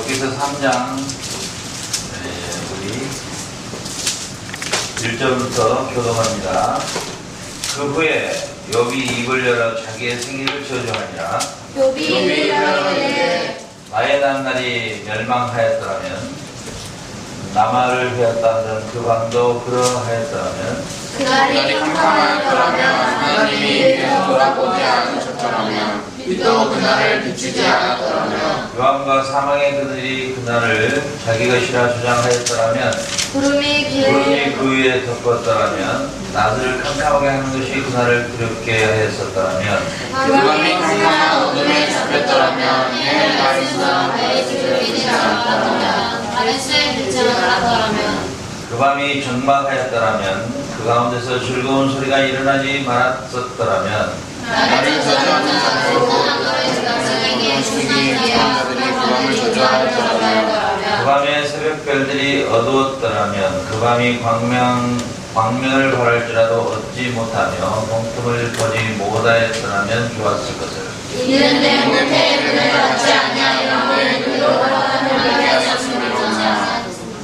욥기서 3장 우리 1절부터 교독합니다. 그 후에 욥이 입을 열어 자기의 생일을 저주하니라. 욥이 입을 열어 나의 날이 멸망하였더라면 나마를 베었다는 그 밤도 그러하였더라면 그날이 캄캄하였더라면 하나님이 돌아보지 않으셨더라면 빛도 그날을 비추지 않았더라면 요한과 사망의 그들이 그날을 자기 것이라 주장하였더라면 구름이 그 위에 덮었더라면 낮을 캄캄하게 하는 것이 그날을 두렵게 하였었더라면 밤이 캄캄한 어둠에 잡혔더라면 해의 날에서 해의 빛을 비치지 않았더라면 달에서의 빛을 않았더라면 그 밤이 적막하였더라면 그 가운데서 즐거운 소리가 일어나지 말았었더라면 나를 저주하는 자들로 그들에게 죽이기에 자들이 그 밤을 저주하였더라면 그 밤에 새벽별들이 어두웠더라면 그 밤이 광명을 발할지라도 얻지 못하며 동틈을 보지 못하였더라면 좋았을 것을. 이는 내 못해 눈을 받지 아니하였는데 그로 하나님을 하셨음을 전하였으니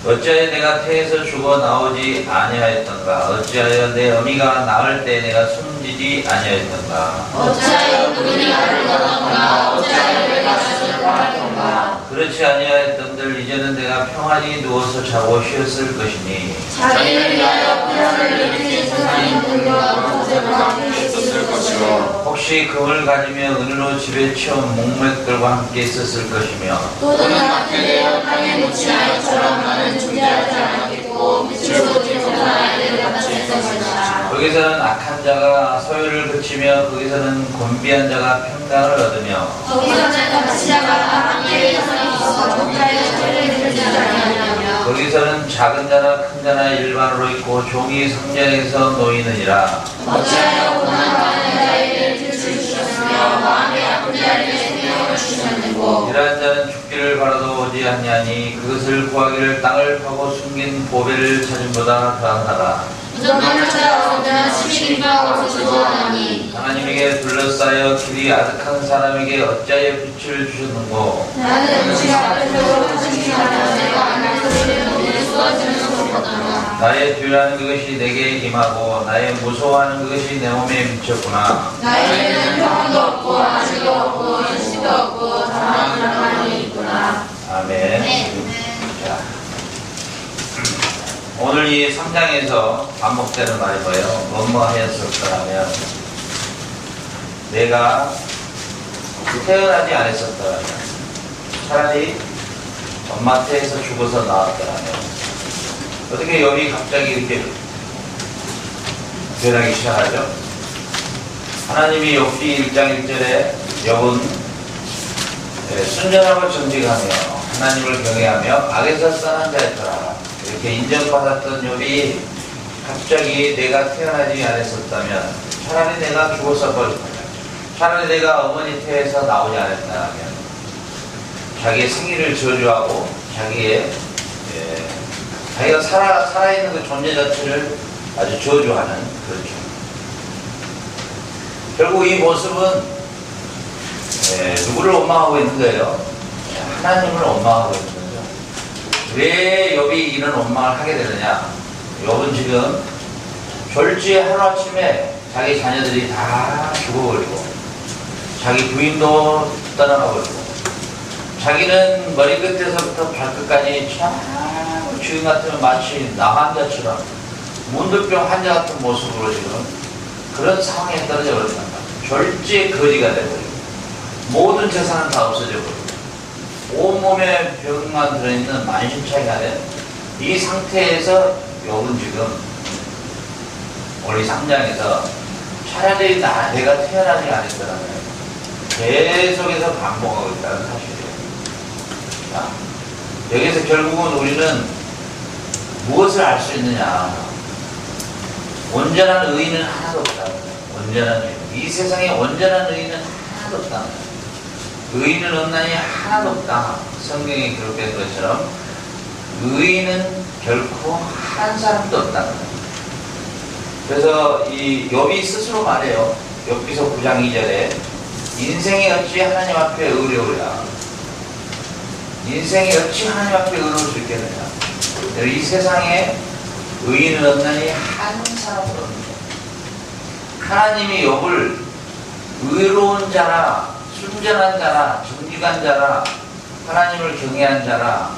어찌하여 내가 태에서 죽어 나오지 아니하였던가? 어찌하여 내 어미가 낳을 때 내가 숨지지 아니하였던가? 어찌하여 눈이 나를 떠났던가 어찌하여 내가 젖을 빨았던가 그렇지 아니하였던들 이제는 내가 평안히 누워서 자고 쉬었을 것이니 자기를 위하여 피로를 일으킨 세상의 분노가 젖을 함께 있었을 것이요 혹시 금을 가지며 은으로 집에 치운 목맥들과 함께 있었을 것이며 또는 앞에 내어 땅에 묻힌 아이처럼 나는 존재하지 않았겠고 빛을 보지 못한 아이들 같이 있었으리라. 거기서는 악한 자가 소유를 그치며 거기서는 곤비한 자가 평강을 얻으며 거기서는 가치자가 함께 있어서 독자의 소리를 들지 아니하며 거기서는 작은 자나 큰 자나 일반으로 있고 종이 성전에서 놓이느니라. 어찌하여 고난받는 자에게 빛을 주셨으며 마음에 아픈 자에게 생명을 주셨느고 이러한 자는 죽기를 바라도 오지 아니하니 그것을 구하기를 땅을 파고 숨긴 보배를 찾음보다 더하다. 무덤을 찾아오면 시민과 거치고 하나니 하나님에게 둘러싸여 길이 아득한 사람에게 어찌하여 빛을 주셨는고 나는 음식 앞에서 음식하며 내가 안할 소리를 눈에 쏟아지는 소리였다며 나의 두려워하는 그것이 내게 임하고 나의 무서워하는 그것이 내 몸에 미쳤구나. 나에게는 평안도 없고 안식도 없고 인식도 없고 다만 불안함이 있구나. 아멘. 자, 오늘 이 3장에서 반복되는 말이 뭐예요? 뭐뭐 하였었더라면 내가 태어나지 않았었더라면 차라리 엄마 태에서 죽어서 나왔더라면 어떻게 욥이 갑자기 이렇게 변하기 시작하죠? 하나님이 욥기 1장 1절에 욥은 순전하고 정직하며 하나님을 경외하며 악에서 떠난 자였더라 이렇게 인정받았던 욥이 갑자기 내가 태어나지 않았었다면 차라리 내가 죽었을 거다. 차라리 내가 어머니 태에서 나오지 않았다면 자기의 생일을 저주하고 자기가 살아있는 그 존재 자체를 아주 저주하는 그렇죠. 결국 이 모습은 누구를 원망하고 있는 거예요? 하나님을 원망하고 있는 거죠. 왜 욥이 이런 원망을 하게 되느냐? 욥은 지금 졸지에 하루아침에 자기 자녀들이 다 죽어버리고 자기 부인도 떠나가버리고 자기는 머리끝에서부터 발끝까지 참 주인 같으면 마치 남환자처럼 문득병 환자 같은 모습으로 지금 그런 상황에 떨어져 버린단 말이에요. 졸지에 거지가 돼버리고 모든 재산은 다 없어져 버리고 온몸에 병만 들어있는 만신창이가 된 이 상태에서 욥은 지금 우리 3장에서 차라리 내가 태어나지 않았더라면 계속해서 반복하고 있다는 사실이에요. 자, 여기서 결국은 우리는 무엇을 알 수 있느냐? 온전한 의인은 하나도 없다. 온전한 의인. 이 세상에 온전한 의인은 하나도 없다. 의인은 없나니 하나도 없다. 성경에 기록된 것처럼 의인은 결코 한 사람도 없다. 그래서 이 욥이 스스로 말해요. 욥기서 9장 2절에 인생이 어찌 하나님 앞에 의뢰오랴. 인생이 어찌 하나님 앞에 의로울 수 있겠느냐. 이 세상에 의인은 없나니 한 사람도 없느냐. 하나님이 욥을 의로운 자라, 순전한 자라, 정직한 자라, 하나님을 경외한 자라,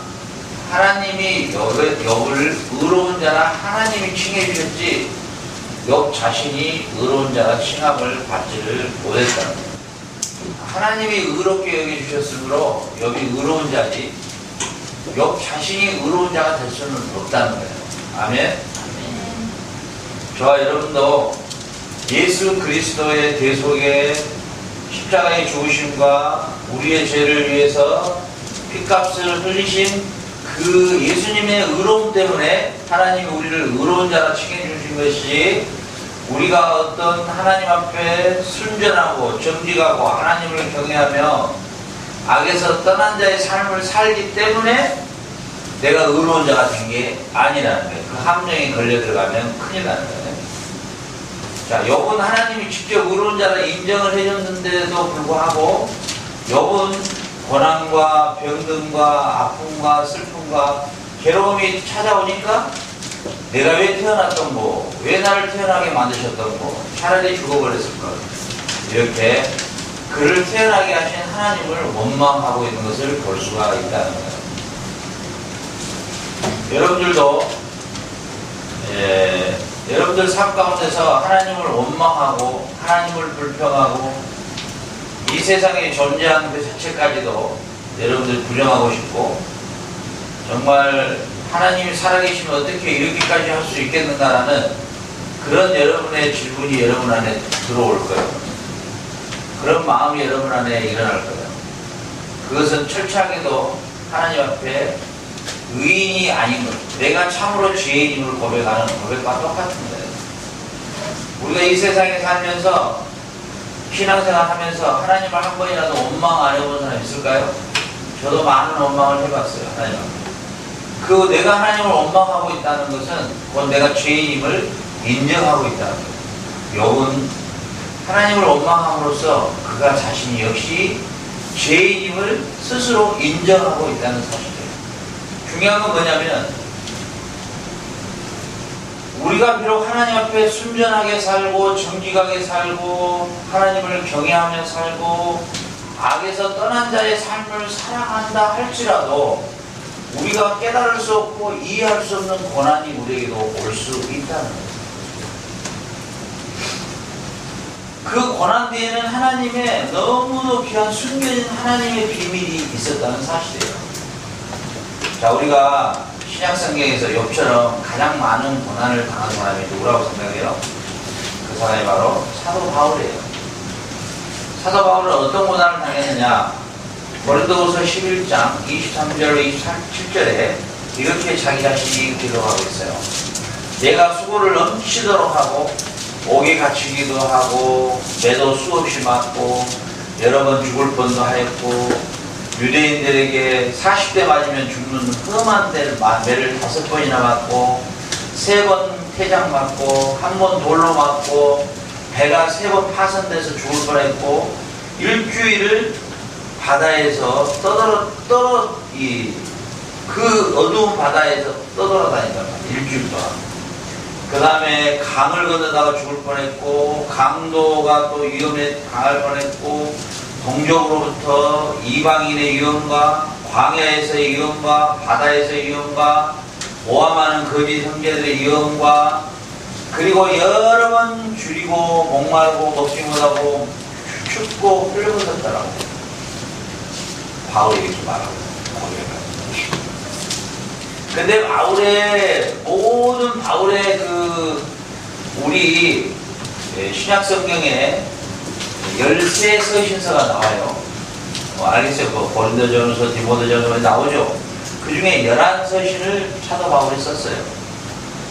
하나님이 욥을 의로운 자라 하나님이 칭해 주셨지 욥 자신이 의로운 자라 칭함을 받지를 못했다는 거예요. 하나님이 의롭게 여겨주셨으므로 욥이 의로운 자지 욥 자신이 의로운 자가 될 수는 없다는 거예요. 아멘. 저와 여러분도 예수 그리스도의 대속의 십자가의 죽으심과 우리의 죄를 위해서 핏값을 흘리신 그 예수님의 의로움 때문에 하나님이 우리를 의로운 자라 칭해 주신 것이 우리가 어떤 하나님 앞에 순전하고 정직하고 하나님을 경외하며 악에서 떠난 자의 삶을 살기 때문에 내가 의로운 자가 된 게 아니라는 거예요. 그 함정에 걸려 들어가면 큰일 나는 거예요. 자, 욥은 하나님이 직접 의로운 자라 인정을 해줬는데도 불구하고 욥은 고난과 병든과 아픔과 슬픔과 괴로움이 찾아오니까 내가 왜 태어났던 거, 왜 나를 태어나게 만드셨던 거, 차라리 죽어버렸을 것. 이렇게 그를 태어나게 하신 하나님을 원망하고 있는 것을 볼 수가 있다는 거예요. 여러분들도 여러분들 삶 가운데서 하나님을 원망하고 하나님을 불평하고 이 세상에 존재하는 그 자체까지도 여러분들 부정하고 싶고 정말 하나님이 살아계시면 어떻게 이렇게까지 할 수 있겠는가라는 그런 여러분의 질문이 여러분 안에 들어올 거예요. 그런 마음이 여러분 안에 일어날 거예요. 그것은 철저하게도 하나님 앞에 의인이 아닌 것, 내가 참으로 죄인임을 고백하는 고백과 똑같은 거예요. 우리가 이 세상에 살면서 신앙생활 하면서 하나님을 한 번이라도 원망 안 해본 사람 있을까요? 저도 많은 원망을 해봤어요. 하나님 앞에. 그 내가 하나님을 원망하고 있다는 것은 곧 내가 죄인임을 인정하고 있다는 거예요. 욥은 하나님을 원망함으로써 그가 자신이 역시 죄인임을 스스로 인정하고 있다는 사실이에요. 중요한 건 뭐냐면 우리가 비록 하나님 앞에 순전하게 살고 정직하게 살고 하나님을 경외하며 살고 악에서 떠난 자의 삶을 살아간다 할지라도 우리가 깨달을 수 없고 이해할 수 없는 고난이 우리에게도 올 수 있다는 거예요. 그 고난 뒤에는 하나님의 너무도 귀한 숨겨진 하나님의 비밀이 있었다는 사실이에요. 자, 우리가 신약성경에서 욥처럼 가장 많은 고난을 당한 사람이 누구라고 생각해요? 그 사람이 바로 사도 바울이에요. 사도 바울은 어떤 고난을 당했느냐? 고린도후서 11장 23절로 27절에 이렇게 자기 자신이 기록하고 있어요. 내가 수고를 넘치도록 하고 옥에 갇히기도 하고 매도 수없이 맞고 여러 번 죽을 뻔도 하였고 유대인들에게 40대 맞으면 죽는 험한 매를 5번이나 맞고 3번 태장 맞고 1번 돌로 맞고 배가 3번 파손돼서 죽을 뻔했고 일주일을 바다에서 그 어두운 바다에서 떠돌아다니다가 일주일 동안. 그 다음에 강을 건너다가 죽을 뻔했고 강도가 또 위험에 당할 뻔했고 동족으로부터 이방인의 위험과 광야에서의 위험과 바다에서의 위험과 모함하는 거짓 형제들의 위험과 그리고 여러 번 줄이고 목마르고 먹지 못하고 춥고 헐벗었더라고. 바울이 이렇게 말하고 고백합니다. 근데 모든 바울의 우리 신약성경에 13서신서가 나와요. 알겠어요. 고린도전서, 디모데전서 나오죠. 그 중에 11서신을 사도 바울이 썼어요.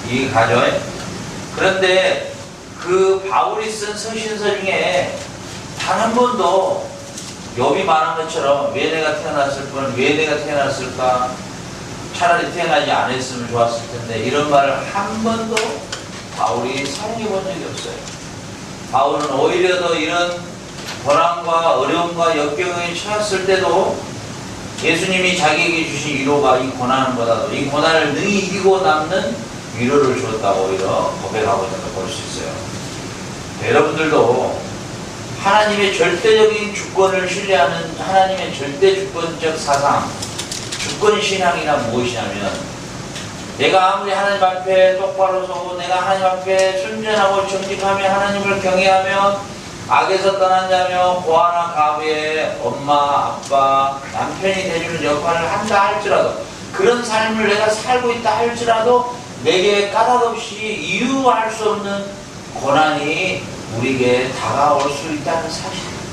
이해가죠? 그런데 그 바울이 쓴 서신서 중에 단 한 번도 욥이 말한 것처럼 왜 내가 태어났을 뿐, 왜 내가 태어났을까? 차라리 태어나지 않았으면 좋았을 텐데 이런 말을 한 번도 바울이 사용해 본 적이 없어요. 바울은 오히려 더 이런 고난과 어려움과 역경에 처했을 때도 예수님이 자기에게 주신 위로가 이 고난보다도 이 고난을 능히 이기고 남는 위로를 주었다고 오히려 고백하고 있는 걸 볼 수 있어요. 여러분들도 하나님의 절대적인 주권을 신뢰하는 하나님의 절대 주권적 사상, 주권신앙이란 무엇이냐면, 내가 아무리 하나님 앞에 똑바로 서고 내가 하나님 앞에 순전하고 정직하며 하나님을 경외하며 악에서 떠난 자며 고아나 가부의 엄마, 아빠, 남편이 되주는 역할을 한다 할지라도, 그런 삶을 내가 살고 있다 할지라도 내게 까닭없이 이유할 수 없는 고난이 우리에게 다가올 수 있다는 사실입니다.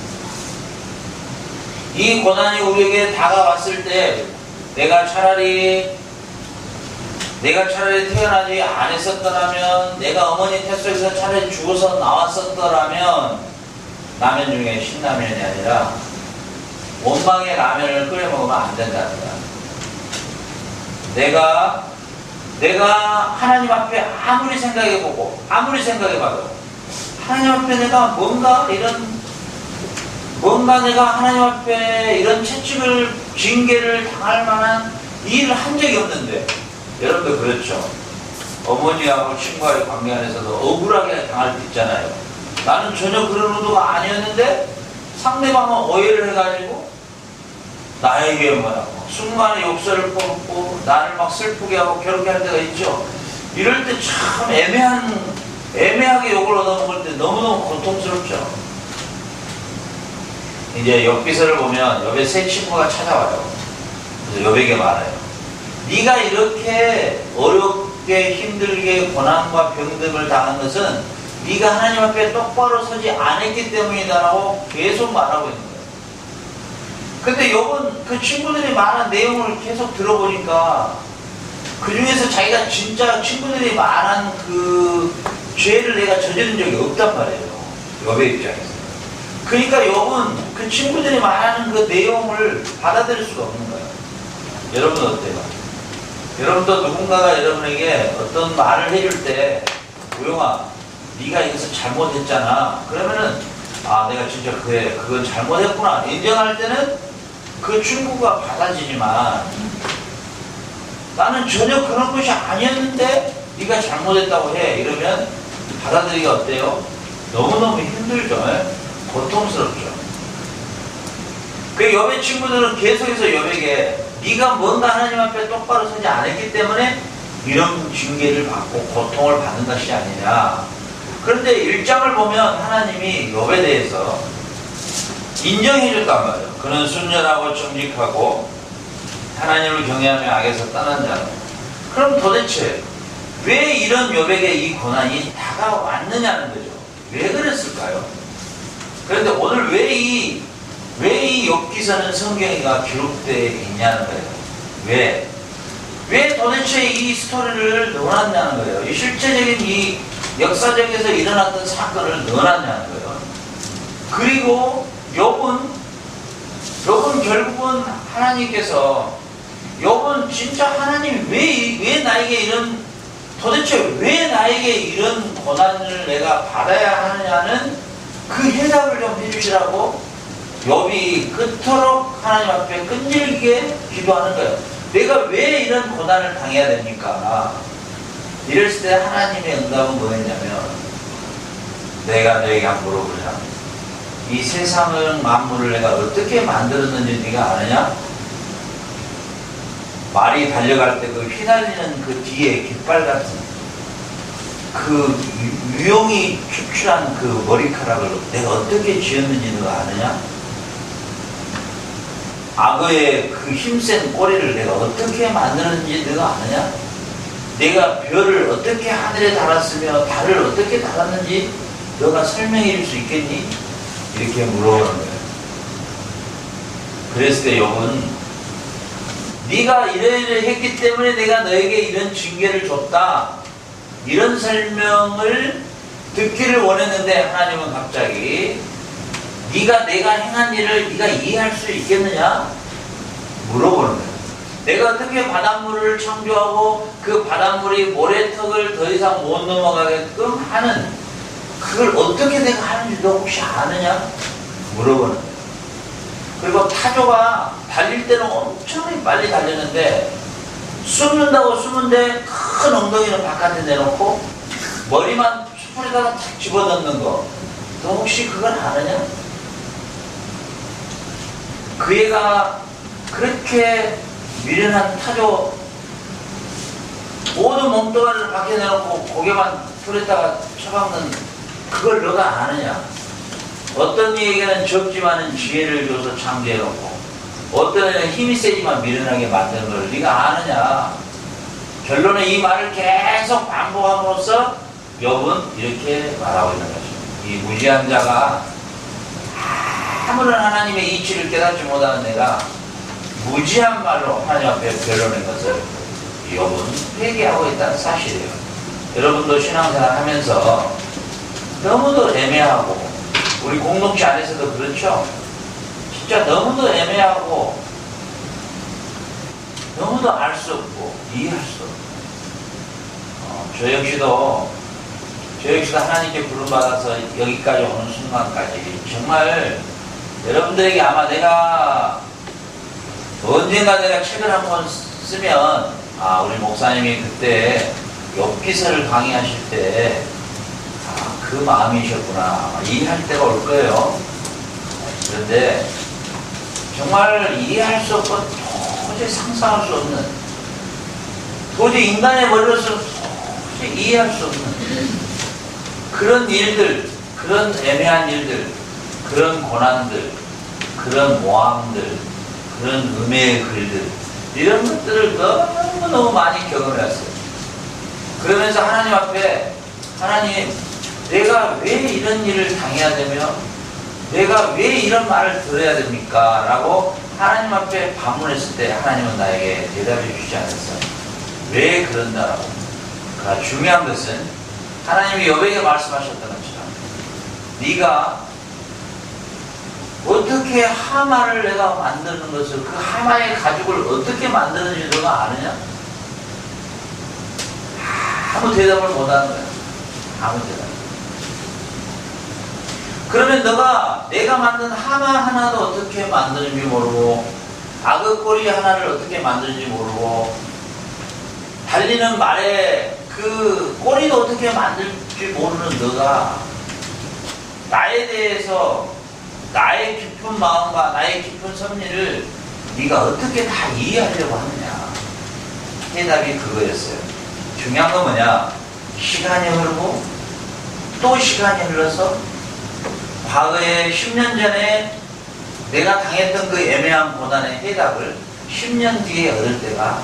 이 고난이 우리에게 다가왔을 때 내가 차라리 태어나지 않았었더라면, 내가 어머니 태속에서 차라리 죽어서 나왔었더라면 라면 중에 신라면이 아니라 원망의 라면을 끓여 먹으면 안 된다는 거야. 내가 하나님 앞에 아무리 생각해보고 아무리 생각해봐도 하나님 앞에 내가 뭔가 내가 하나님 앞에 이런 채찍을, 징계를 당할 만한 일을 한 적이 없는데, 여러분도 그렇죠. 어머니하고 친구와의 관계 안에서도 억울하게 당할 때 있잖아요. 나는 전혀 그런 의도가 아니었는데 상대방은 오해를 해가지고 나에게 뭐라고 순간에 욕설을 뽑고 나를 막 슬프게 하고 괴롭게 할 때가 있죠. 이럴 때 참 애매하게 욕을 얻어먹을 때 너무너무 고통스럽죠. 이제 옆비서를 보면 옆에 새 친구가 찾아와요. 그래서 여백에 말해요. 네가 이렇게 어렵게 힘들게 고난과 병듦을 당한 것은 네가 하나님 앞에 똑바로 서지 않았기 때문이다라고 계속 말하고 있는 거예요. 근데 욥은 그 친구들이 말한 내용을 계속 들어보니까 그 중에서 자기가 진짜 친구들이 말한 그 죄를 내가 저지른 적이 없단 말이에요. 욥의 입장에서. 그러니까 욥은 그 친구들이 말하는 그 내용을 받아들일 수가 없는 거예요. 여러분 어때요? 여러분도 누군가가 여러분에게 어떤 말을 해줄 때, 우영아, 네가 이것을 잘못했잖아. 그러면은 내가 진짜 그래, 그건 잘못했구나 인정할 때는 그 친구가 받아지지만, 나는 전혀 그런 것이 아니었는데 네가 잘못했다고 해 이러면 받아들이기가 어때요? 너무너무 힘들죠. 고통스럽죠. 그 욥의 친구들은 계속해서 욥에게 네가 뭔가 하나님 앞에 똑바로 서지 않았기 때문에 이런 징계를 받고 고통을 받는 것이 아니냐. 그런데 1장을 보면 하나님이 욥에 대해서 인정해 줬단 말이에요. 그는 순전하고 정직하고 하나님을 경외하며 악에서 떠난 자로. 그럼 도대체 왜 이런 욥에게 이 고난이 다가왔느냐는 거죠. 왜 그랬을까요? 그런데 오늘 왜 이 욥기서는 성경이가 기록되어 있냐는 거예요. 왜 도대체 이 스토리를 넣어놨냐는 거예요. 이 실제적인 이 역사적에서 일어났던 사건을 넣어놨냐는 거예요. 그리고 욥은 결국은 하나님께서, 욥은 진짜 하나님이 왜 나에게 도대체 왜 나에게 이런 고난을 내가 받아야 하느냐는 그 해답을 좀 해주시라고 욥이 그토록 하나님 앞에 끈질기게 기도하는 거예요. 내가 왜 이런 고난을 당해야 됩니까? 이랬을 때 하나님의 응답은 뭐였냐면, 내가 너에게 한번 물어보자. 이 세상을 만물을 내가 어떻게 만들었는지 네가 아느냐? 말이 달려갈 때 그 휘날리는 그 뒤에 깃발 같은 그 유용히 축출한 그 머리카락을 내가 어떻게 지었는지 너가 아느냐? 악어의 그 힘센 꼬리를 내가 어떻게 만들었는지 너가 아느냐? 내가 별을 어떻게 하늘에 달았으며 달을 어떻게 달았는지 너가 설명해 줄 수 있겠니? 이렇게 물어보는 거예요. 그랬을 때 욥은 네가 이래 했기 때문에 내가 너에게 이런 징계를 줬다, 이런 설명을 듣기를 원했는데 하나님은 갑자기 네가 내가 행한 일을 네가 이해할 수 있겠느냐? 물어보는 거예요. 내가 어떻게 바닷물을 창조하고 그 바닷물이 모래턱을 더 이상 못 넘어가게끔 하는, 그걸 어떻게 내가 하는지 너 혹시 아느냐? 물어보는 거예요. 그리고 타조가 달릴 때는 엄청나게 빨리 달리는데 숨는다고 숨는데 큰 엉덩이는 바깥에 내놓고 머리만 숯불에다가 탁 집어넣는 거. 너 혹시 그걸 아느냐? 그 애가 그렇게 미련한 타조 모든 몸뚱아리를 밖에 내놓고 고개만 풀에다가 쳐박는 그걸 너가 아느냐? 어떤 이에게는 적지만은 지혜를 줘서 창조해놓고 어떤 애는 힘이 세지만 미련하게 만드는 걸 네가 아느냐? 결론은 이 말을 계속 반복함으로써 욥은 이렇게 말하고 있는 것입니다. 이 무지한 자가 아무런 하나님의 이치를 깨닫지 못하는 내가 무지한 말로 하나님 앞에 변론한 것을 욥은 회개하고 있다는 사실이에요. 여러분도 신앙생활 하면서 너무도 애매하고 우리 공동체 안에서도 그렇죠. 진짜 너무도 애매하고 너무도 알 수 없고 이해할 수 없고 저 역시도 하나님께 부름받아서 여기까지 오는 순간까지 정말 여러분들에게 아마 내가 언젠가 내가 책을 한번 쓰면 우리 목사님이 그때 욥기서를 강의하실 때 그 마음이셨구나 이해할 때가 올 거예요. 그런데 정말 이해할 수 없고 도저히 상상할 수 없는 도저히 인간의 머리로서 도저히 이해할 수 없는 그런 일들, 그런 애매한 일들, 그런 고난들, 그런 모함들, 그런 음해의 글들 이런 것들을 너무너무 많이 경험했어요. 그러면서 하나님 앞에 하나님 내가 왜 이런 일을 당해야 되며 내가 왜 이런 말을 들어야 됩니까? 라고 하나님 앞에 반문했을 때 하나님은 나에게 대답해 주지 않았어요. 왜 그런다라고. 그러나 중요한 것은 하나님이 욥에게 말씀하셨던 것처럼 네가 어떻게 하마를 내가 만드는 것을 그 하마의 가죽을 어떻게 만드는지 너가 아느냐? 아무 대답을 못하는 거야. 아무 대답. 그러면 내가 만든 하마 하나도 어떻게 만드는지 모르고 악어꼬리 하나를 어떻게 만드는지 모르고 달리는 말에 그 꼬리도 어떻게 만들지 모르는 너가 나에 대해서 나의 깊은 마음과 나의 깊은 섭리를 네가 어떻게 다 이해하려고 하느냐. 해답이 그거였어요. 중요한 건 뭐냐? 시간이 흐르고 또 시간이 흘러서 과거에 10년 전에 내가 당했던 그 애매한 고난의 해답을 10년 뒤에 얻을 때가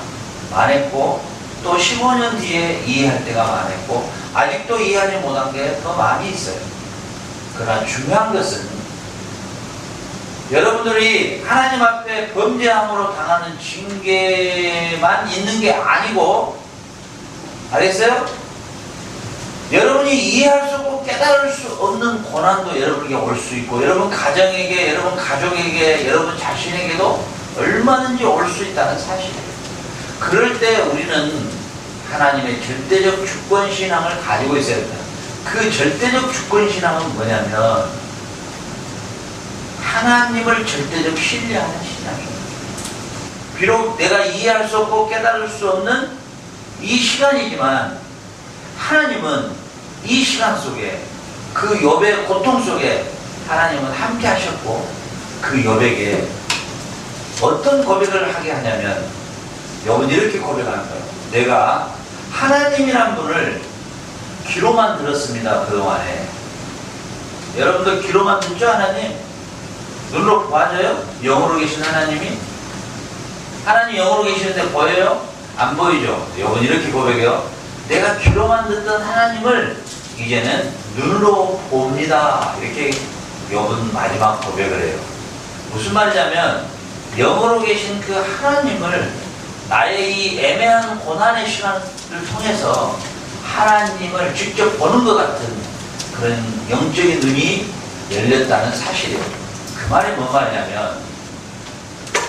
많았고 또 15년 뒤에 이해할 때가 많았고 아직도 이해하지 못한 게 더 많이 있어요. 그러나 중요한 것은 여러분들이 하나님 앞에 범죄함으로 당하는 징계만 있는 게 아니고 알겠어요? 여러분이 이해할 수 없고 깨달을 수 없는 고난도 여러분에게 올 수 있고 여러분 가정에게, 여러분 가족에게, 여러분 자신에게도 얼마든지 올 수 있다는 사실이에요. 그럴 때 우리는 하나님의 절대적 주권신앙을 가지고 있어야 됩니다. 그 절대적 주권신앙은 뭐냐면 하나님을 절대적 신뢰하는 신앙입니다. 비록 내가 이해할 수 없고 깨달을 수 없는 이 시간이지만 하나님은 이 시간 속에 그 욥의 고통 속에 하나님은 함께 하셨고 그 욥에게 어떤 고백을 하게 하냐면 욥은 이렇게 고백하는 거예요. 내가 하나님이란 분을 귀로만 들었습니다. 그동안에 여러분들 귀로만 듣죠? 하나님? 눈으로 보아져요? 영으로 계신 하나님이? 하나님 영으로 계시는데 보여요? 안 보이죠? 욥은 이렇게 고백해요. 내가 귀로만 듣던 하나님을 이제는 눈으로 봅니다. 이렇게 욥은 마지막 고백을 해요. 무슨 말이냐면 영으로 계신 그 하나님을 나의 이 애매한 고난의 시간을 통해서 하나님을 직접 보는 것 같은 그런 영적인 눈이 열렸다는 사실이에요. 그 말이 뭔 말이냐면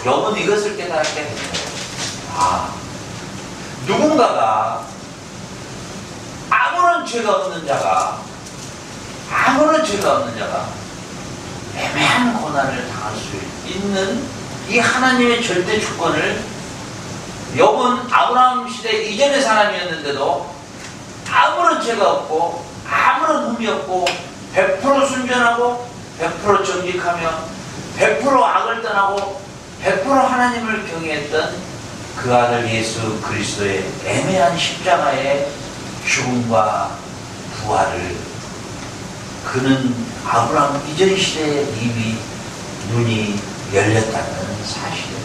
욥은 이것을 깨닫게 됩니다. 누군가가 아무런 죄가 없는 자가 애매한 고난을 당할 수 있는 이 하나님의 절대 주권을 욥은 아브라함 시대 이전의 사람이었는데도 아무런 죄가 없고 아무런 흠이 없고 100% 순전하고 100% 정직하며 100% 악을 떠나고 100% 하나님을 경외했던 그 아들 예수 그리스도의 애매한 십자가의 죽음과 부활을 그는 아브라함 이전 시대에 이미 눈이 열렸다는 사실이에요.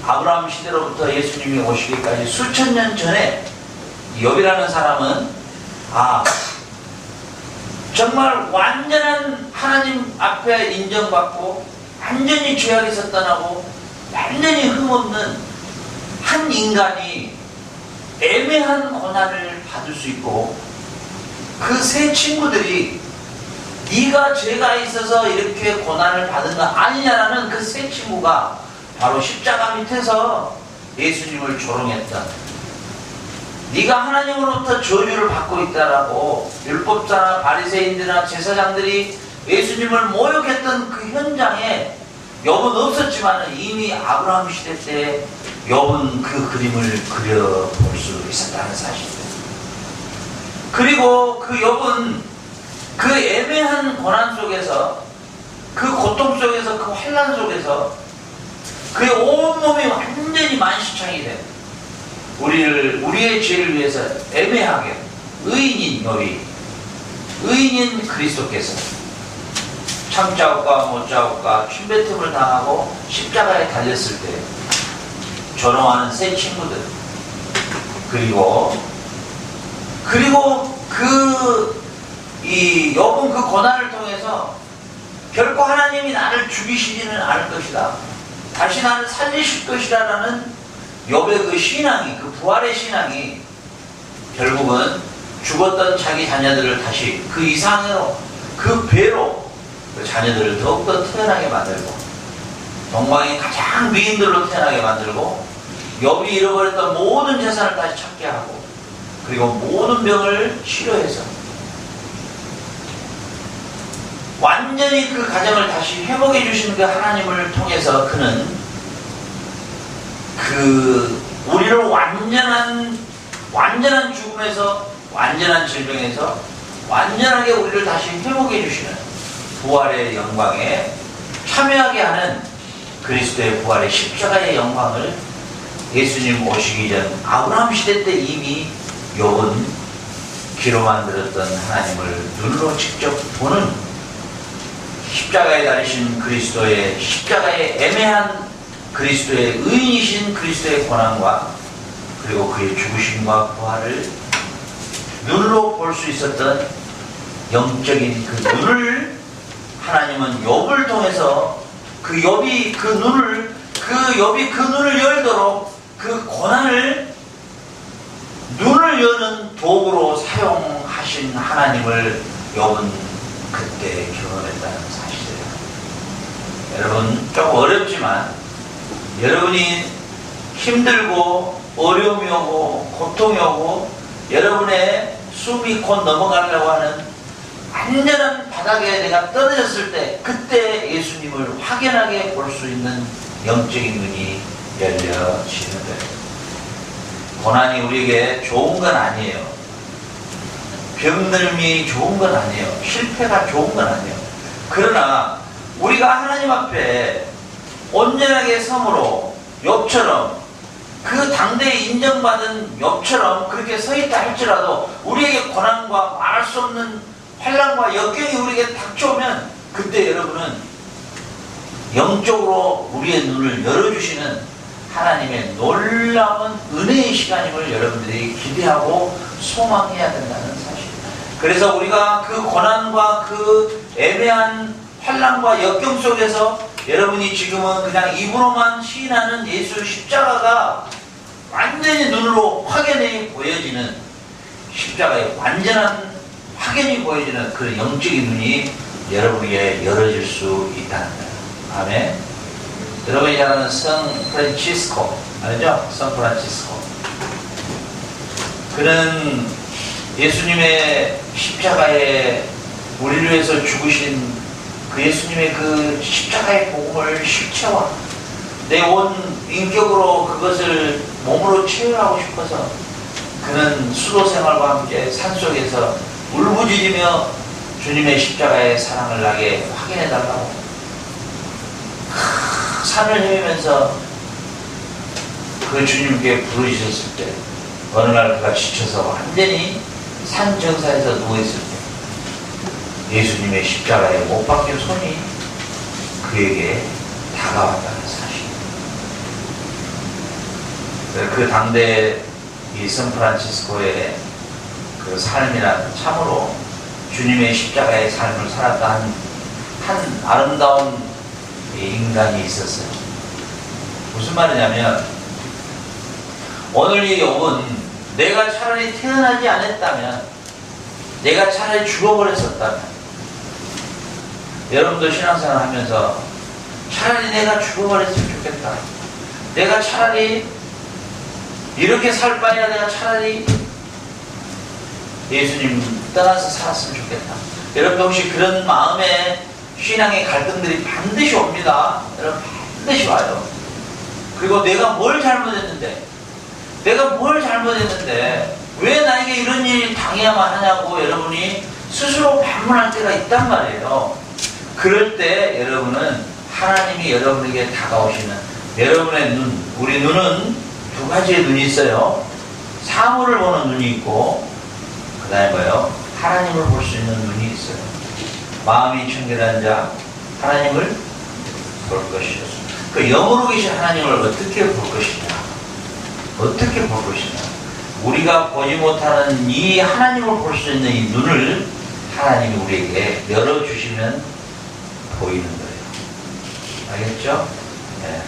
아브라함 시대로부터 예수님이 오시기까지 수천 년 전에 욥이라는 사람은 정말 완전한 하나님 앞에 인정받고 완전히 죄악에서 떠나고 완전히 흠없는 한 인간이 애매한 고난을 받을 수 있고 그 세 친구들이 네가 죄가 있어서 이렇게 고난을 받은 거 아니냐라는 그 세 친구가 바로 십자가 밑에서 예수님을 조롱했던, 네가 하나님으로부터 저주를 받고 있다라고 율법자나 바리새인들이나 제사장들이 예수님을 모욕했던 그 현장에 욥은 없었지만 이미 아브라함 시대 때 욥은 그 그림을 그려볼 수 있었다는 사실이에요. 그리고 그 욥은 그 애매한 고난 속에서, 그 고통 속에서, 그 환난 속에서 그의 온몸이 완전히 만시창이 된 우리의 죄를 위해서 애매하게 의인인 욥이, 의인인 그리스도께서 참자옥과 못자옥과 침뱉음을 당하고 십자가에 달렸을 때 조롱하는 세 친구들, 그리고 이 욥은 그 고난을 통해서 결코 하나님이 나를 죽이시지는 않을 것이다, 다시 나를 살리실 것이라는 욥의 그 신앙이, 그 부활의 신앙이 결국은 죽었던 자기 자녀들을 다시 그 이상으로, 그 배로 그 자녀들을 더욱더 태어나게 만들고, 동방의 가장 미인들로 태어나게 만들고, 욥이 잃어버렸던 모든 재산을 다시 찾게 하고, 그리고 모든 병을 치료해서 완전히 그 가정을 다시 회복해 주시는 그 하나님을 통해서 그는 우리를 완전한 죽음에서, 완전한 질병에서 완전하게 우리를 다시 회복해 주시는 부활의 영광에 참여하게 하는 그리스도의 부활의 십자가의 영광을 예수님 오시기 전 아브라함 시대 때 이미 욥은 귀로만 들었던 하나님을 눈으로 직접 보는, 십자가에 달리신 그리스도의, 십자가의 애매한 그리스도의, 의인이신 그리스도의 고난과 그리고 그의 죽으심과 부활을 눈으로 볼 수 있었던 영적인 그 눈을 하나님은 욥을 통해서 욥이 그 눈을 열도록 그 고난을 눈을 여는 도구로 사용하신 하나님을 욥은 그때 경험했다는 사실이에요. 여러분, 좀 어렵지만 여러분이 힘들고 어려움이 오고 고통이 오고 여러분의 숨이 곧 넘어가려고 하는 완전한 바닥에 내가 떨어졌을 때 그때 예수님을 확연하게 볼 수 있는 영적인 눈이 열려지는 거예요. 고난이 우리에게 좋은 건 아니에요. 병들음이 좋은 건 아니에요. 실패가 좋은 건 아니에요. 그러나 우리가 하나님 앞에 온전하게 섬으로 욥처럼, 그 당대에 인정받은 욥처럼 그렇게 서 있다 할지라도 우리에게 고난과 말할 수 없는 환난과 역경이 우리에게 닥쳐오면 그때 여러분은 영적으로 우리의 눈을 열어주시는 하나님의 놀라운 은혜의 시간임을 여러분들이 기대하고 소망해야 된다는 사실입니다. 그래서 우리가 그 고난과 그 애매한 환난과 역경 속에서 여러분이 지금은 그냥 입으로만 시인하는 예수 십자가가 완전히 눈으로 확연히 보여지는, 십자가의 완전한 확연히 보여지는 그 영적인 눈이 여러분에게 열어질 수 있다는 거예요. 아멘. 여러분이 잘 아는 성 프란치스코, 알죠? 성 프란치스코. 그는 예수님의 십자가의 우리를 위해서 죽으신 그 예수님의 그 십자가의 복음을 실체화, 내 온 인격으로 그것을 몸으로 체험하고 싶어서 그는 수도 생활과 함께 산속에서 울부짖으며 주님의 십자가의 사랑을 나게 확인해달라고 산을 헤매면서 그 주님께 부르짖었을 때 어느 날 그가 지쳐서 완전히 산 정사에서 누워있을 때 예수님의 십자가에 못 박힌 손이 그에게 다가왔다는 사실. 그 당대 이 샌프란시스코의 그 삶이란 참으로 주님의 십자가의 삶을 살았다 한 아름다운 인간이 있었어요. 무슨 말이냐면 오늘 이 욥은 내가 차라리 태어나지 않았다면, 내가 차라리 죽어버렸었다면, 여러분도 신앙생활 하면서 차라리 내가 죽어버렸으면 좋겠다, 내가 차라리 이렇게 살 바에야 내가 차라리 예수님 떠나서 살았으면 좋겠다. 여러분 혹시 그런 마음에 신앙의 갈등들이 반드시 옵니다. 여러분 반드시 와요. 그리고 내가 뭘 잘못했는데, 왜 나에게 이런 일이 당해야만 하냐고 여러분이 스스로 반문할 때가 있단 말이에요. 그럴 때 여러분은 하나님이 여러분에게 다가오시는 여러분의 눈, 우리 눈은 두 가지의 눈이 있어요. 사물을 보는 눈이 있고, 그 다음에 뭐예요? 하나님을 볼 수 있는 눈이 있어요. 마음이 청결한 자 하나님을 볼 것이요. 그 영으로 계신 하나님을 어떻게 볼 것이냐, 어떻게 볼 것이냐. 우리가 보지 못하는 이 하나님을 볼 수 있는 이 눈을 하나님이 우리에게 열어주시면 보이는 거예요. 알겠죠? 네.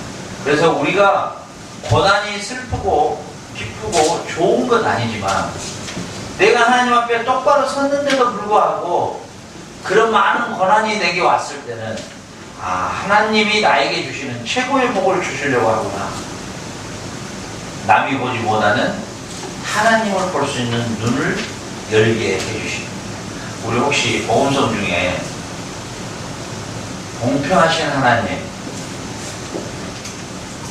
그래서 우리가 고난이 슬프고 기쁘고 좋은 건 아니지만, 내가 하나님 앞에 똑바로 섰는데도 불구하고 그런 많은 고난이 내게 왔을 때는 하나님이 나에게 주시는 최고의 복을 주시려고 하구나. 남이 보지 못하는 하나님을 볼 수 있는 눈을 열게 해주십니다. 우리 혹시 복음성 중에 공평하신 하나님,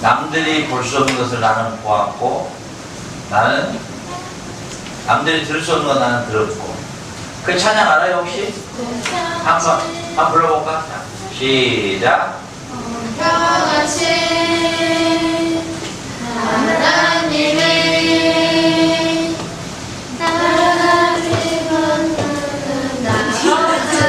남들이 볼 수 없는 것을 나는 보았고, 나는 남들이 들을 수 없는 건 나는 들었고, 그 찬양 알아요 혹시? 한번 불러볼까? 시작. 공평하신 하나님의 나라를 건너는 나머지가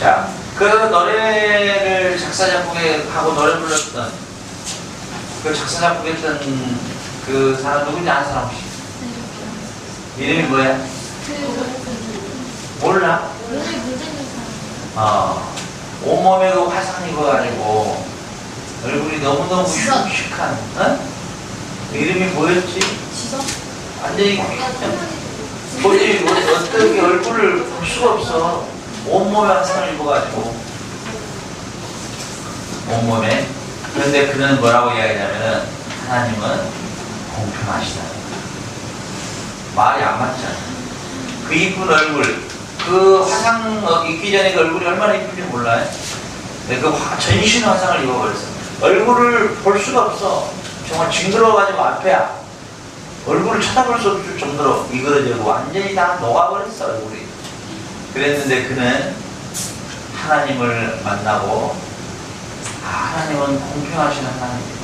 자, 그 노래를 작사 작곡하고 노래 불렀던 그 작사 작곡했던 그 사람 누군지 아는 사람 혹시? 이름이 뭐야? 몰라? 온몸에 그 화상 입어가지고 얼굴이 너무너무 흉측한, 이름이 뭐였지? 완전히 도저히 어떻게 얼굴을 볼 수가 없어. 온몸에 화상을 입어가지고, 온몸에. 그런데 그는 뭐라고 이야기하냐면은 하나님은 공평하시다. 말이 안 맞잖아. 그 이쁜 얼굴, 그 화상 입기 전에 그 얼굴이 얼마나 이쁜지 몰라요? 근데 그 전신 화상을 입어버렸어. 얼굴을 볼 수가 없어. 정말 징그러워가지고 앞에야. 얼굴을 쳐다볼 수 없을 정도로 이그러지고 완전히 다 녹아버렸어 얼굴이. 그랬는데 그는 하나님을 만나고 하나님은 공평하신 하나님이다.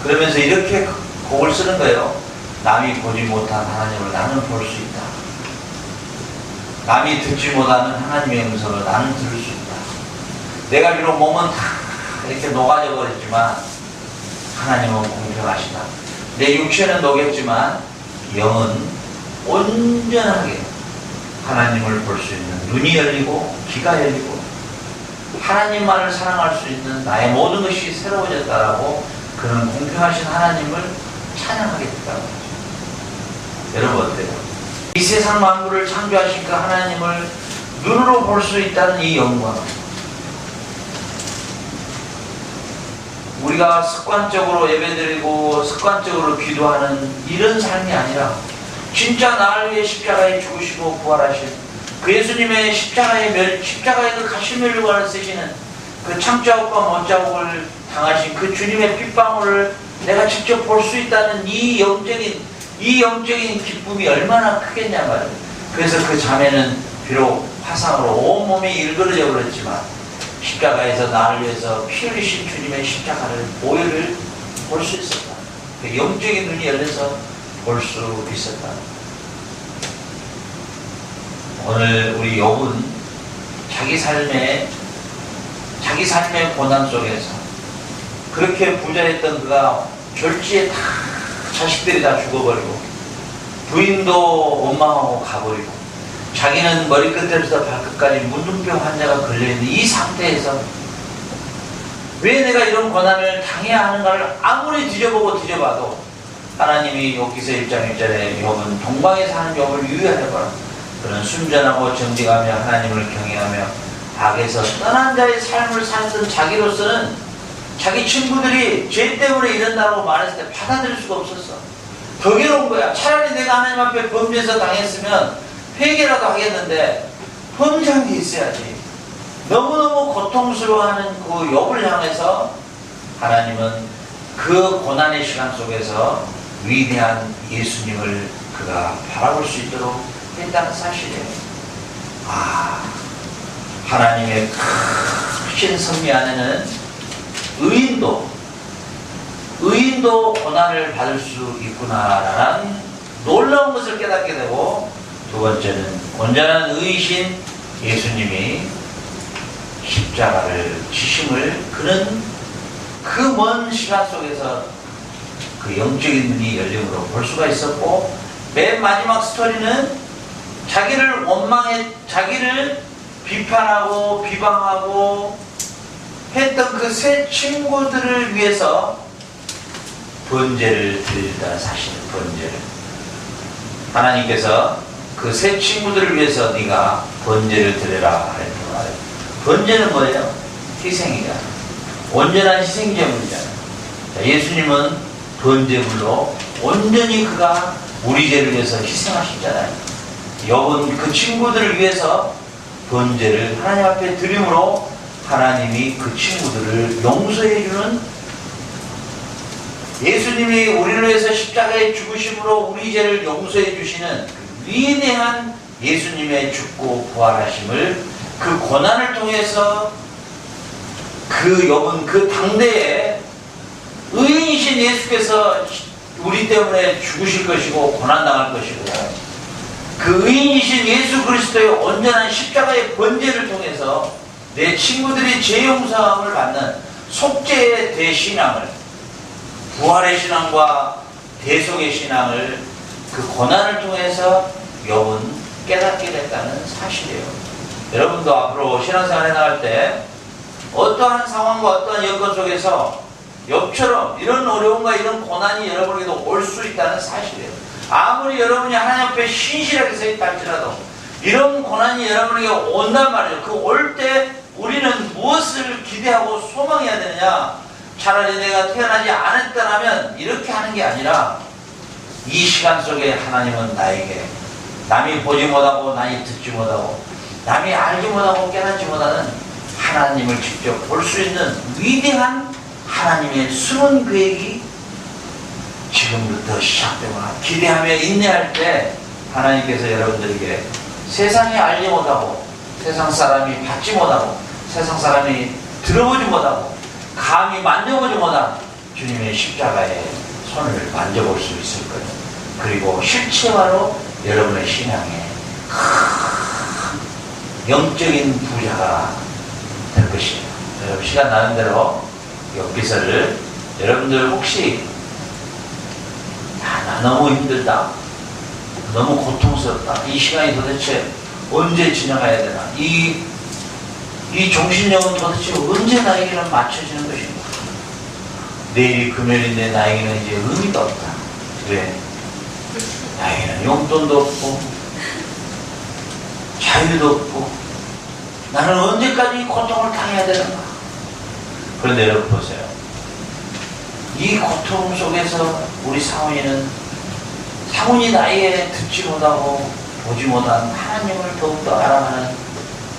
그러면서 이렇게 곡을 쓰는 거예요. 남이 보지 못한 하나님을 나는 볼 수 있다. 남이 듣지 못하는 하나님의 음성을 나는 들을 수 있다. 내가 비록 몸은 다 이렇게 녹아져 버렸지만 하나님은 공평하시다. 내 육체는 녹였지만 영은 온전하게 하나님을 볼 수 있는 눈이 열리고 귀가 열리고 하나님만을 사랑할 수 있는 나의 모든 것이 새로워졌다라고 그는 공평하신 하나님을 찬양하게 됐다고 하죠. 여러분 어때요? 이 세상 만물을 창조하신 그 하나님을 눈으로 볼 수 있다는 이 영광, 우리가 습관적으로 예배드리고 습관적으로 기도하는 이런 삶이 아니라 진짜 나를 위해 십자가에 죽으시고 부활하신 그 예수님의 십자가의 그 가시면류관을 쓰시는 그 창자국과 못자국을 당하신 그 주님의 핏방울을 내가 직접 볼 수 있다는 이 영적인 기쁨이 얼마나 크겠냐 말이에요. 그래서 그 자매는 비록 화상으로 온몸이 일그러져 버렸지만 십자가에서 나를 위해서 피 흘리신 주님의 십자가를 보혈을 볼 수 있었다. 그 영적인 눈이 열려서 볼 수 있었다. 오늘 우리 욥은 자기 삶의 고난 속에서 그렇게 부자였던 그가 졸지에 다 자식들이 다 죽어버리고 부인도 원망하고 가버리고 자기는 머리끝에부터 발끝까지 문둥병 환자가 걸려있는 이 상태에서 왜 내가 이런 고난을 당해야 하는가를 아무리 뒤져봐도 하나님이 욥기서 1장 1절에 욥은 동방에 사는 욥을 유의하여봐라. 그는 순전하고 정직하며 하나님을 경외하며 악에서 떠난 자의 삶을 살던 자기로서는 자기 친구들이 죄 때문에 이런다고 말했을 때 받아들일 수가 없었어. 더 괴로운 거야. 차라리 내가 하나님 앞에 범죄해서 당했으면 회개라도 하겠는데 범죄한 게 있어야지. 너무너무 고통스러워하는 그 욥을 향해서 하나님은 그 고난의 시간 속에서 위대한 예수님을 그가 바라볼 수 있도록 했다는 사실이에요. 하나님의 크신 섭리 안에는 의인도 고난을 받을 수 있구나라는 놀라운 것을 깨닫게 되고, 두 번째는 온전한 의이신 예수님이 십자가를 지심을 그는 그 먼 시간 속에서 그 영적인 눈이 열림으로 볼 수가 있었고, 맨 마지막 스토리는 자기를 비판하고 비방하고 했던 그 세 친구들을 위해서 번제를 드린다는 사실을, 번제를 하나님께서 그 세 친구들을 위해서 네가 번제를 드려라 했던 말이에요. 번제는 뭐예요? 희생이잖아. 온전한 희생제물이잖아. 예수님은 번제물로 온전히 그가 우리 죄를 위해서 희생하셨잖아요. 욥은 그 친구들을 위해서 번제를 하나님 앞에 드림으로 하나님이 그 친구들을 용서해주는, 예수님이 우리를 위해서 십자가에 죽으심으로 우리 죄를 용서해 주시는 그 위대한 예수님의 죽고 부활하심을 그 고난을 통해서 그 욥은 그 당대에 의인이신 예수께서 우리 때문에 죽으실 것이고 고난당할 것이고, 그 의인이신 예수 그리스도의 온전한 십자가의 번제를 통해서 내 친구들이 죄 용서함을 받는 속죄의 대신앙을, 부활의 신앙과 대속의 신앙을 그 고난을 통해서 욥은 깨닫게 됐다는 사실이에요. 여러분도 앞으로 신앙생활에 나갈 때 어떠한 상황과 어떠한 여건 속에서 욥처럼 이런 어려움과 이런 고난이 여러분에게도 올 수 있다는 사실이에요. 아무리 여러분이 하나님 앞에 신실하게 서 있다 할지라도 이런 고난이 여러분에게 온단 말이에요. 그 올 때 우리는 무엇을 기대하고 소망해야 되느냐? 차라리 내가 태어나지 않았다면 이렇게 하는 게 아니라, 이 시간 속에 하나님은 나에게 남이 보지 못하고 남이 듣지 못하고 남이 알지 못하고 깨닫지 못하는 하나님을 직접 볼 수 있는 위대한 하나님의 숨은 계획이 지금부터 시작되거나 기대하며 인내할 때 하나님께서 여러분들에게 세상에 알지 못하고 세상 사람이 받지 못하고 세상 사람이 들어보지 못하고 감히 만져보지 못한 주님의 십자가의 손을 만져볼 수 있을 거예요. 그리고 실체화로 여러분의 신앙에 영적인 부자가 될 것이에요. 여러분 시간 나는 대로 욥기서를 여러분들 혹시 나 너무 힘들다, 너무 고통스럽다, 이 시간이 도대체 언제 지나가야 되나, 이 종신령은 도대체 언제 나에게는 맞춰지는 것인가, 내일이 금요일인데 나에게는 이제 의미가 없다. 그래, 나에게는 용돈도 없고 자유도 없고 나는 언제까지 이 고통을 당해야 되는가? 그런데 여러분 보세요. 이 고통 속에서 우리 상훈이 나에게 듣지 못하고 보지 못한 하나님을 더욱더 알아가는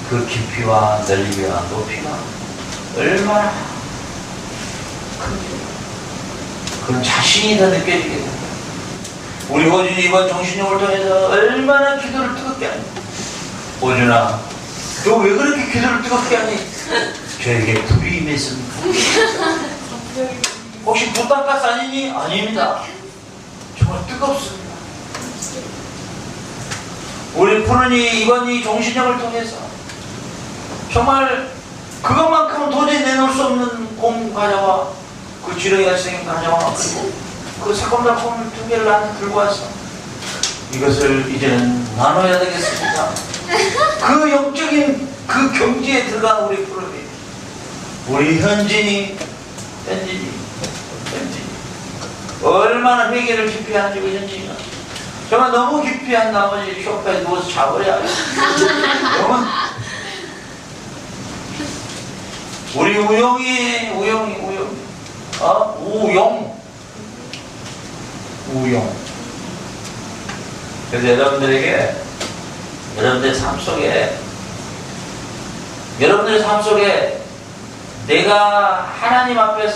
그 깊이와 넓이와 높이가 얼마나 큰지, 그런 자신이 더 느껴지게 됩니다. 우리 호준이 이번 정신력을 통해서 얼마나 기도를 뜨겁게 하니. 호준아, 너 왜 그렇게 기도를 뜨겁게 하니? 저에게 불이 임했습니다. 혹시 부탁가스 아니니? 아닙니다. 정말 뜨겁습니다. 우리 푸른이 이번 이 정신력을 통해서 정말 그것만큼은 도저히 내놓을 수 없는 공 과자와 그 지렁이가 생긴 과자와 그리고 그 새콤달콤 두 개를 나한테 들고 와서 이것을 이제는 나눠야 되겠습니다. 그 영적인 그 경지에 들어간 우리 푸른이, 우리 현진이 얼마나 회개를 깊이 하는지. 그 현진이가 정말 너무 깊이 한 나머지 소파에 누워서 자버려야 돼. 우리 우영이 우영. 그래서 여러분들에게 여러분들의 삶 속에 내가 하나님 앞에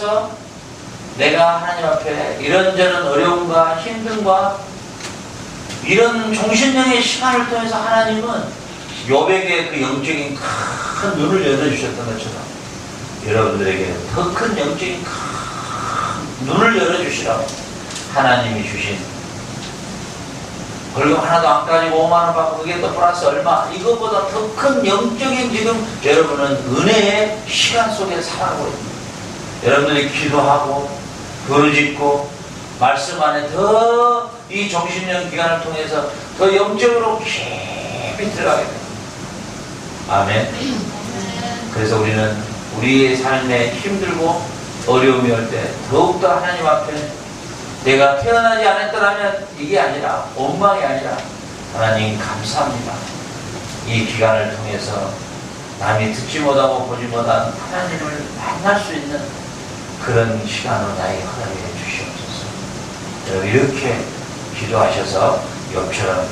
이런저런 어려움과 힘듦과 이런 종신령의 시간을 통해서 하나님은 욥에게 그 영적인 큰 눈을 열어주셨던 것처럼 여러분들에게 더 큰 영적인 큰 눈을 열어주시라고 하나님이 주신 벌금 하나도 안 가지고 5만원 받고 그게 또 플러스 얼마, 이것보다 더 큰 영적인 지금 여러분은 은혜의 시간 속에 살아가고 있습니다. 여러분들이 기도하고 부르짖고 말씀 안에 더 이 정신력 기간을 통해서 더 영적으로 깊이 들어가게 됩니다. 아멘. 그래서 우리는 우리의 삶에 힘들고 어려움이 올 때 더욱더 하나님 앞에 내가 태어나지 않았더라면 이게 아니라, 원망이 아니라 하나님 감사합니다. 이 기간을 통해서 남이 듣지 못하고 보지 못한 하나님을 만날 수 있는 그런 시간을 나에게 허락해 주시옵소서. 여러분 이렇게 기도하셔서 욥처럼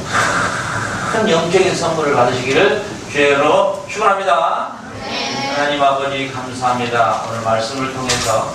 큰 영적인 선물을 받으시기를 주의 이름으로 축원합니다. 하나님 아버지 감사합니다. 오늘 말씀을 통해서